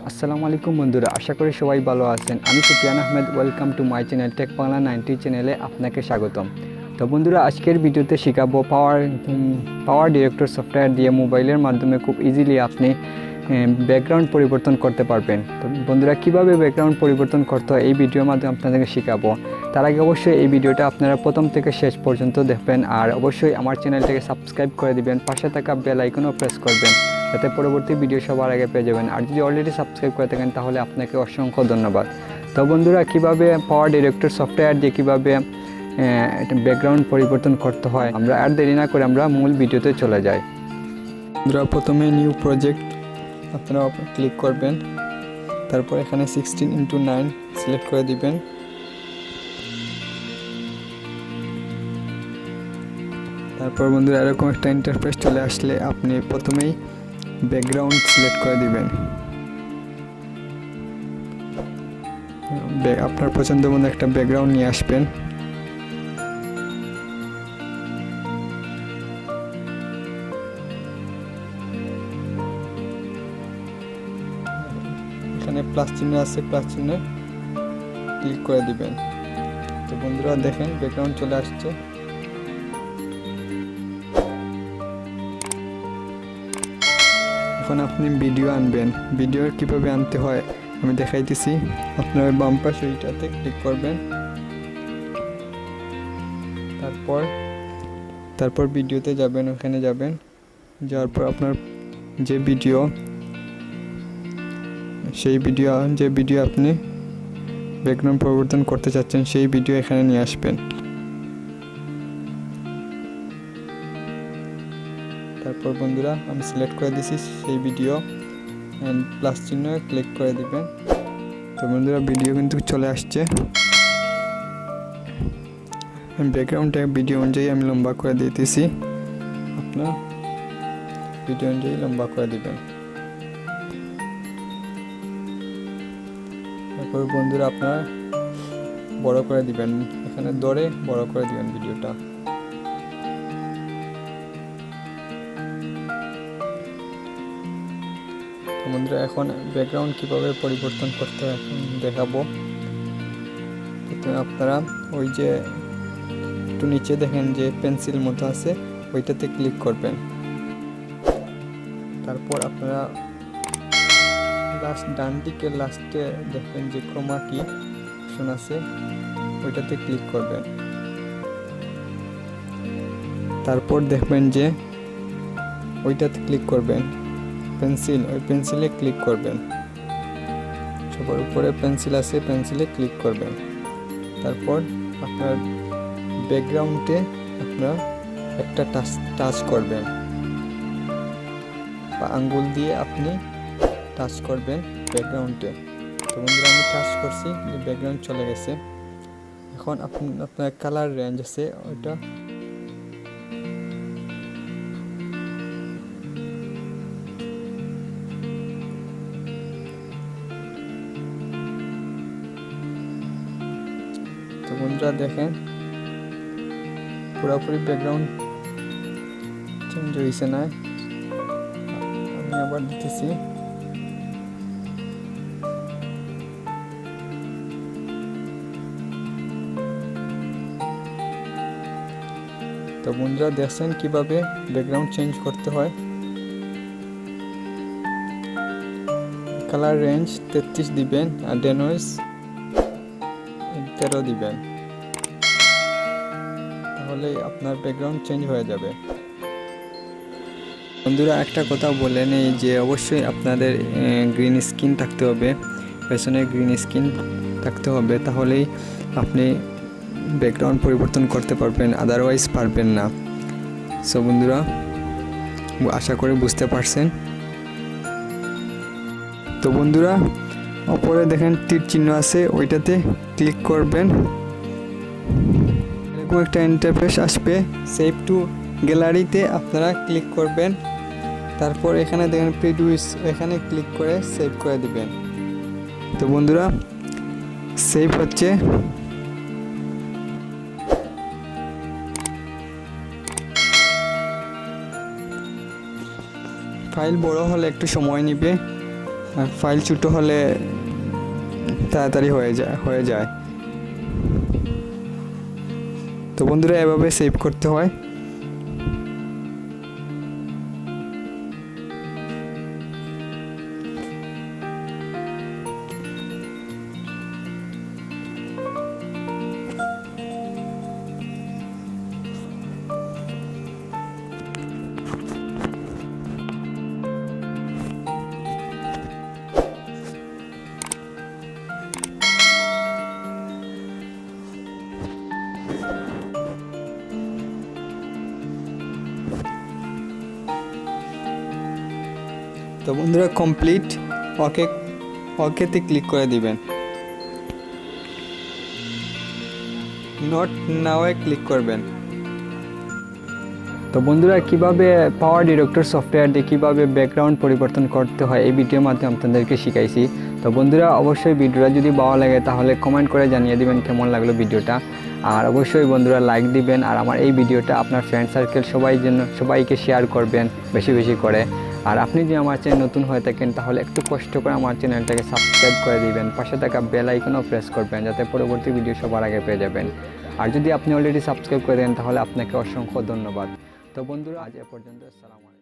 আসসালামু আলাইকুম বন্ধুরা, আশা করি সবাই ভালো আছেন। আমি Sufiyan Ahmed, welcome to my channel tech Bangla 90 চ্যানেলে আপনাকে স্বাগতম। তো বন্ধুরা, আজকের ভিডিওতে শেখাবো পাওয়ার ডিরেক্টর সফটওয়্যার দিয়ে মোবাইলের মাধ্যমে খুব ইজিলি আপনি ব্যাকগ্রাউন্ড পরিবর্তন করতে পারবেন। তো বন্ধুরা, কিভাবে ব্যাকগ্রাউন্ড পরিবর্তন করতে হয় এই ভিডিওর মাধ্যমে আপনাদেরকে শেখাবো। তার আগে অবশ্যই এই ভিডিওটা আপনারা প্রথম থেকে শেষ পর্যন্ত দেখবেন, আর অবশ্যই আমার চ্যানেলটাকে সাবস্ক্রাইব করে দিবেন, পাশে থাকা বেল আইকনও প্রেস করবেন, যাতে পরবর্তী ভিডিও সবার আগে পেয়ে যাবেন। আর যদি অলরেডি সাবস্ক্রাইব করে থাকেন তাহলে আপনাকে অসংখ্য ধন্যবাদ। তো বন্ধুরা, কিভাবে পাওয়ার ডিরেক্টর সফটওয়্যার দিয়ে কীভাবে ব্যাকগ্রাউন্ড পরিবর্তন করতে হয়, আমরা আর দেরি না করে আমরা মূল ভিডিওতে চলে যাই। বন্ধুরা, প্রথমে নিউ প্রজেক্ট আপনারা ক্লিক করবেন, তারপর এখানে 16:9 সিলেক্ট করে দিবেন। তারপর বন্ধুরা, এরকম একটা ইন্টারফেস চলে আসলে আপনি প্রথমেই ব্যাকগ্রাউন্ড সিলেক্ট করে দিবেন। আপনার পছন্দ মতো একটা ব্যাকগ্রাউন্ড নিয়ে আসবেন। এখানে প্লাস চিহ্ন আছে, প্লাস চিহ্ন ক্লিক করে দিবেন। তো বন্ধুরা দেখেন, ব্যাকগ্রাউন্ড চলে আসছে। এখন আপনি ভিডিও আনবেন। ভিডিও কিভাবে আনতে হয় আমি দেখাইতেছি। আপনার বাম পাশে ওইটাতে ক্লিক করবেন, তারপর ভিডিওতে যাবেন, ওখানে যাবেন, যাওয়ার পর আপনার যে ভিডিও আপনি ব্যাকগ্রাউন্ড পরিবর্তন করতে চাচ্ছেন সেই ভিডিও এখানে নিয়ে আসবেন। তারপর বন্ধুরা, আমি সিলেক্ট করে দিছি সেই ভিডিও, অ্যান্ড প্লাস চিহ্ন ক্লিক করে দিবেন। তো বন্ধুরা, ভিডিও কিন্তু চলে আসছে। ব্যাকগ্রাউন্ডটা ভিডিও অনুযায়ী আমি লম্বা করে দিতেছি, আপনার ভিডিও অনুযায়ী লম্বা করে দিবেন। তারপর বন্ধুরা, আপনারা বড় করে দিবেন, এখানে ধরে বড় করে দিবেন ভিডিওটা। বন্ধুরা, এখন ব্যাকগ্রাউন্ড কিভাবে পরিবর্তন করতে হয় দেখাবো। প্রথমে আপনারা ওই যে একটু নিচে দেখেন যে পেন্সিল মতো আছে, ওইটাতে ক্লিক করবেন। তারপর আপনারা ডান দিকে লাস্টে দেখবেন যে ক্রোমা কি অপশন আছে, ওইটাতে ক্লিক করবেন। তারপর দেখবেন যে ওইটাতে ক্লিক করবেন, ওই পেন্সিলে ক্লিক করবেন। সবার উপরে পেন্সিল আছে, পেন্সিলে ক্লিক করবেন। তারপর আপনার ব্যাকগ্রাউন্ডে আপনারা একটা টাচ করবেন, বা আঙ্গুল দিয়ে আপনি টাচ করবেন ব্যাকগ্রাউন্ডে। তো বন্ধুরা, আমি টাচ করছি, ব্যাকগ্রাউন্ড চলে গেছে। এখন আপনার কালার রেঞ্জ আছে, ওইটা তো বন্ধুরা দেখেন, পুরোপুরি ব্যাকগ্রাউন্ড চেঞ্জ হয়েছে না। আমি আবার দিতেছি। তো বন্ধুরা দেখছেন কিভাবে ব্যাকগ্রাউন্ড চেঞ্জ করতে হয়। কালার রেঞ্জ 33 দিবেন, আর ডেনয়েস 13 দিবেন, তাহলে আপনার ব্যাকগ্রাউন্ড চেঞ্জ হয়ে যাবে। বন্ধুরা, একটা কথা বলে নেই যে অবশ্যই আপনাদের গ্রিন স্ক্রিন থাকতে হবে, পেছনে গ্রিন স্ক্রিন থাকতে হবে, তাহলেই আপনি ব্যাকগ্রাউন্ড পরিবর্তন করতে পারবেন, আদারওয়াইজ পারবেন না। সো বন্ধুরা, আশা করি বুঝতে পারছেন। তো বন্ধুরা, উপরে দেখেন তীর চিহ্ন আছে, ওইটাতে ক্লিক করবেন। এরকম একটা ইন্টারফেস আসবে, সেভ টু গ্যালারিতে আপনারা ক্লিক করবেন। তারপর এখানে দেখেন প্রিভিউস, এখানে ক্লিক করে সেভ করে দিবেন। তো বন্ধুরা, সেভ হচ্ছে। ফাইল বড় হলে একটু সময় নেবে, আর ফাইল ছোটো হলে তাড়াতাড়ি হয়ে যায়। তো বন্ধুরা এভাবে সেভ করতে হয়। তো বন্ধুরা কমপ্লিট, ওকেতে ক্লিক করে দিবেন। নট নাওয়ে ক্লিক করবেন। তো বন্ধুরা কিভাবে পাওয়ার ডিরেক্টর সফটওয়্যার দিয়ে কীভাবে ব্যাকগ্রাউন্ড পরিবর্তন করতে হয় এই ভিডিওর মাধ্যমে আপনাদেরকে শিখাইছি। তো বন্ধুরা অবশ্যই ভিডিওটা যদি ভালো লাগে তাহলে কমেন্ট করে জানিয়ে দিবেন কেমন লাগলো ভিডিওটা। আর অবশ্যই বন্ধুরা লাইক দিবেন, আর আমার এই ভিডিওটা আপনার ফ্রেন্ড সার্কেল সবাইকে শেয়ার করবেন বেশি বেশি করে। আর আপনি যদি আমার চ্যানেল নতুন হয়ে থাকেন তাহলে একটু কষ্ট করে আমার চ্যানেলটাকে সাবস্ক্রাইব করে দিবেন, পাশে থাকা বেল আইকনও প্রেস করবেন যাতে পরবর্তী ভিডিও সবার আগে পেয়ে যাবেন। আর যদি আপনি অলরেডি সাবস্ক্রাইব করে দেন তাহলে আপনাকে অসংখ্য ধন্যবাদ। তো বন্ধুরা আজ এ পর্যন্ত, আসসালামু আলাইকুম।